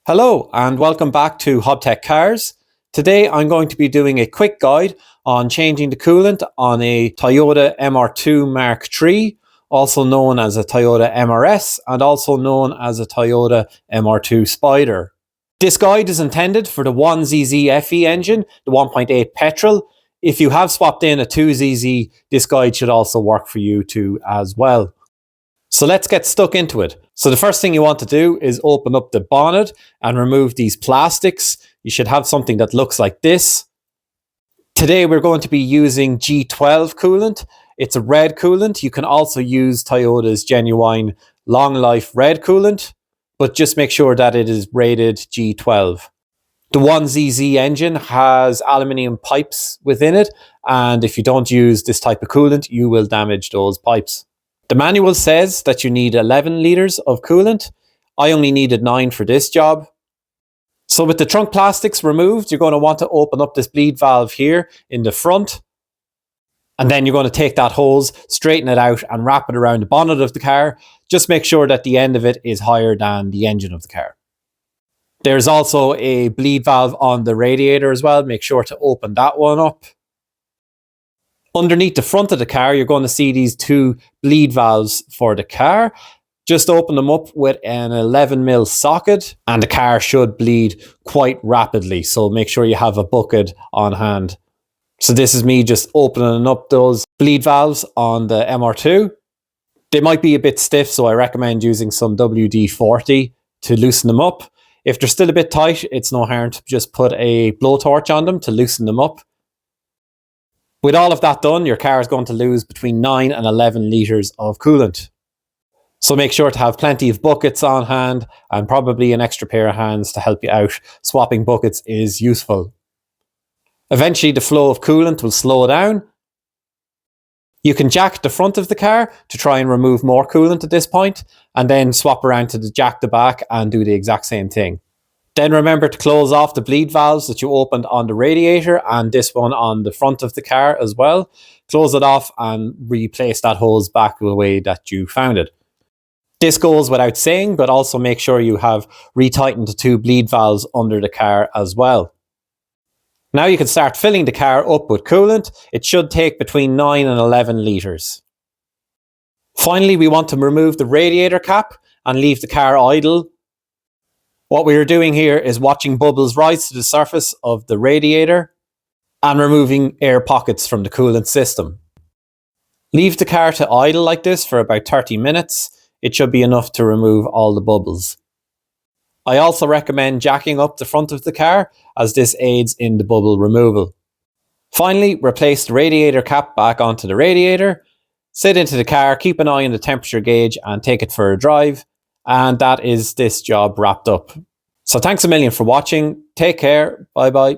Hello and welcome back to HobTech Cars. Today I'm going to be doing a quick guide on changing the coolant on a Toyota MR2 MK3, also known as a Toyota MRS and also known as a Toyota MR2 Spyder. This guide is intended for the 1ZZ FE engine, the 1.8 petrol. If you have swapped in a 2ZZ, this guide should also work for you too as well. So let's get stuck into it. So the first thing you want to do is open up the bonnet and remove these plastics. You should have something that looks like this. Today we're going to be using G12 coolant. It's a red coolant. You can also use Toyota's genuine long life red coolant, but just make sure that it is rated G12. The 1ZZ engine has aluminium pipes within it, and if you don't use this type of coolant, you will damage those pipes. The manual says that you need 11 litres of coolant. I only needed 9 for this job. So with the trunk plastics removed, you're going to want to open up this bleed valve here in the front. And then you're going to take that hose, straighten it out and wrap it around the bonnet of the car. Just make sure that the end of it is higher than the engine of the car. There's also a bleed valve on the radiator as well. Make sure to open that one up. Underneath the front of the car, you're going to see these two bleed valves for the car. Just open them up with an 11mm socket and the car should bleed quite rapidly. So make sure you have a bucket on hand. So this is me just opening up those bleed valves on the MR2. They might be a bit stiff, so I recommend using some WD-40 to loosen them up. If they're still a bit tight, it's no harm to just put a blowtorch on them to loosen them up. With all of that done, your car is going to lose between 9 and 11 litres of coolant. So make sure to have plenty of buckets on hand and probably an extra pair of hands to help you out. Swapping buckets is useful. Eventually the flow of coolant will slow down. You can jack the front of the car to try and remove more coolant at this point, and then swap around to jack the back and do the exact same thing. Then remember to close off the bleed valves that you opened on the radiator and this one on the front of the car as well. Close it off and replace that hose back the way that you found it. This goes without saying, but also make sure you have retightened the two bleed valves under the car as well. Now you can start filling the car up with coolant. It should take between 9 and 11 litres. Finally, we want to remove the radiator cap and leave the car idle. What we are doing here is watching bubbles rise to the surface of the radiator and removing air pockets from the coolant system. Leave the car to idle like this for about 30 minutes. It should be enough to remove all the bubbles. I also recommend jacking up the front of the car as this aids in the bubble removal. Finally, replace the radiator cap back onto the radiator. Sit into the car, keep an eye on the temperature gauge and take it for a drive. And that is this job wrapped up. So thanks a million for watching. Take care. Bye bye.